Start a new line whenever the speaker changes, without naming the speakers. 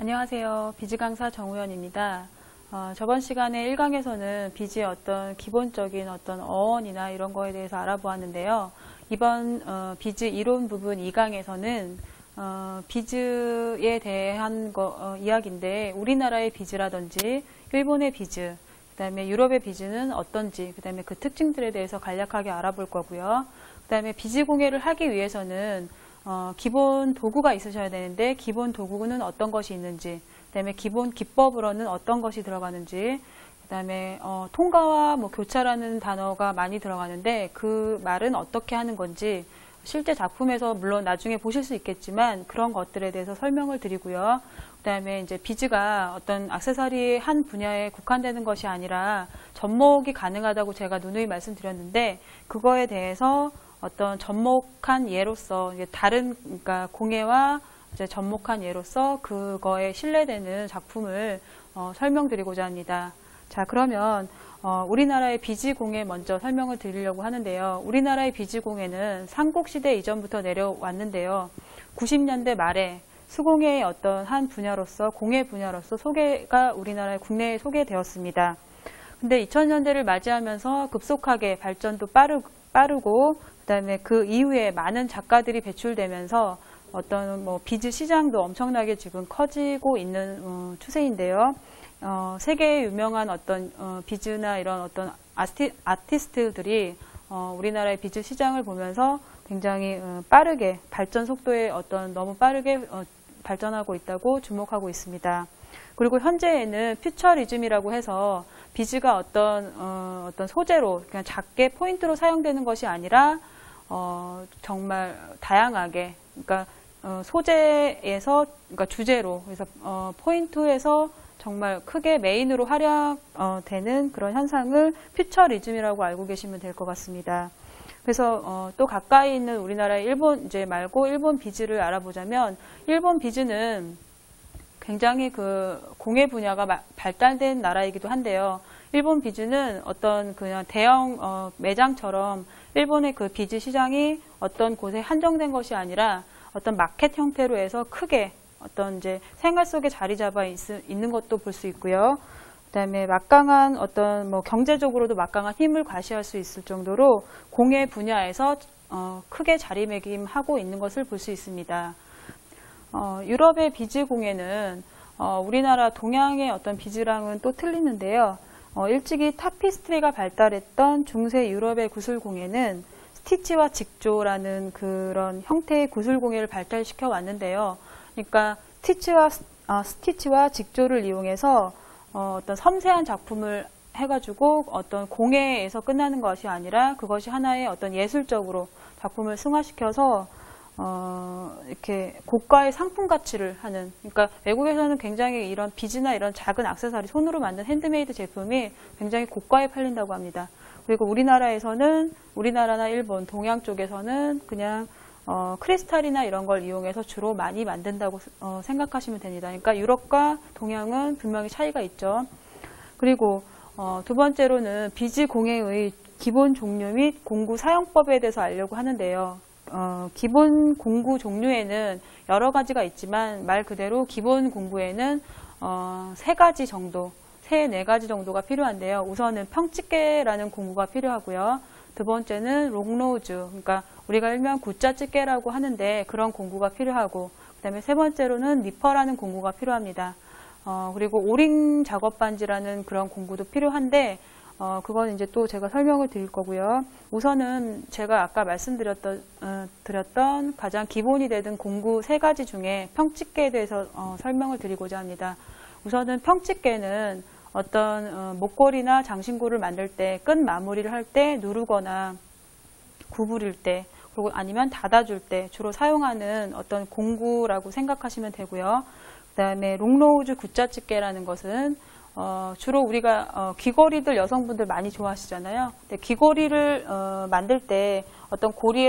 안녕하세요. 비즈 강사 정우현입니다. 저번 시간에 1강에서는 비즈의 어떤 기본적인 어떤 어원이나 이런 거에 대해서 알아보았는데요. 이번 비즈 이론 부분 2강에서는 비즈에 대한 이야기인데 우리나라의 비즈라든지 일본의 비즈, 그 다음에 유럽의 비즈는 어떤지, 그 다음에 그 특징들에 대해서 간략하게 알아볼 거고요. 그 다음에 비즈 공예를 하기 위해서는 기본 도구가 있으셔야 되는데 기본 도구는 어떤 것이 있는지, 그 다음에 기본 기법으로는 어떤 것이 들어가는지, 그 다음에 통과와 교차라는 단어가 많이 들어가는데 그 말은 어떻게 하는 건지 실제 작품에서 물론 나중에 보실 수 있겠지만 그런 것들에 대해서 설명을 드리고요. 그 다음에 이제 비즈가 어떤 액세서리 한 분야에 국한되는 것이 아니라 접목이 가능하다고 제가 누누이 말씀드렸는데 그거에 대해서 어떤 접목한 예로서 다른 그러니까 공예와 이제 접목한 예로서 그거에 신뢰되는 작품을 설명드리고자 합니다. 자, 그러면 우리나라의 비즈 공예 먼저 설명을 드리려고 하는데요. 우리나라의 비즈 공예는 삼국시대 이전부터 내려왔는데요. 90년대 말에 수공예의 어떤 한 분야로서 공예 분야로서 소개가 우리나라의 국내에 소개되었습니다. 근데 2000년대를 맞이하면서 급속하게 발전도 빠르고 그다음에 그 이후에 많은 작가들이 배출되면서 어떤 비즈 시장도 엄청나게 지금 커지고 있는 추세인데요. 세계에 유명한 어떤 비즈나 이런 어떤 아티스트들이 우리나라의 비즈 시장을 보면서 굉장히 빠르게 발전 속도에 너무 빠르게 발전하고 있다고 주목하고 있습니다. 그리고 현재에는 퓨처리즘이라고 해서 비즈가 어떤 소재로 그냥 작게 포인트로 사용되는 것이 아니라 정말 다양하게 그러니까 소재에서 그러니까 주제로 그래서 포인트에서 정말 크게 메인으로 활약되는 그런 현상을 퓨처리즘이라고 알고 계시면 될 것 같습니다. 그래서 또 가까이 있는 우리나라의 일본 이제 말고 일본 비즈를 알아보자면 일본 비즈는 굉장히 그 공예 분야가 발달된 나라이기도 한데요. 일본 비즈는 어떤 그냥 대형 매장처럼 일본의 그 비즈 시장이 어떤 곳에 한정된 것이 아니라 어떤 마켓 형태로 해서 크게 어떤 이제 생활 속에 자리 잡아 있는 것도 볼 수 있고요. 그다음에 막강한 어떤 경제적으로도 막강한 힘을 과시할 수 있을 정도로 공예 분야에서 크게 자리매김하고 있는 것을 볼 수 있습니다. 유럽의 비즈 공예는 우리나라 동양의 어떤 비즈랑은 또 틀리는데요. 일찍이 타피스트리가 발달했던 중세 유럽의 구슬 공예는 스티치와 직조라는 그런 형태의 구슬 공예를 발달시켜 왔는데요. 그러니까 스티치와 직조를 이용해서 어떤 섬세한 작품을 해가지고 어떤 공예에서 끝나는 것이 아니라 그것이 하나의 어떤 예술적으로 작품을 승화시켜서 이렇게 고가의 상품 가치를 하는, 그러니까 외국에서는 굉장히 이런 비즈나 이런 작은 액세서리, 손으로 만든 핸드메이드 제품이 굉장히 고가에 팔린다고 합니다. 그리고 우리나라에서는, 우리나라나 일본, 동양 쪽에서는 그냥 크리스탈이나 이런 걸 이용해서 주로 많이 만든다고 생각하시면 됩니다. 그러니까 유럽과 동양은 분명히 차이가 있죠. 그리고 두 번째로는 비즈 공예의 기본 종류 및 공구 사용법에 대해서 알려고 하는데요. 기본 공구 종류에는 여러 가지가 있지만 말 그대로 기본 공구에는 세 네 가지 정도가 필요한데요. 우선은 평집게라는 공구가 필요하고요. 두 번째는 롱노즈, 그러니까 우리가 일명 굿자집게라고 하는데 그런 공구가 필요하고, 그 다음에 세 번째로는 니퍼라는 공구가 필요합니다. 그리고 오링 작업 반지라는 그런 공구도 필요한데 그건 이제 또 제가 설명을 드릴 거고요. 우선은 제가 아까 드렸던 가장 기본이 되는 공구 세 가지 중에 평집게에 대해서 설명을 드리고자 합니다. 우선은 평집게는 어떤 목걸이나 장신구를 만들 때 끝 마무리를 할 때 누르거나 구부릴 때 그리고 아니면 닫아줄 때 주로 사용하는 어떤 공구라고 생각하시면 되고요. 그 다음에 롱노우즈 굿자집게라는 것은 주로 우리가 귀걸이들 여성분들 많이 좋아하시잖아요. 근데 귀걸이를 만들 때 어떤 고리에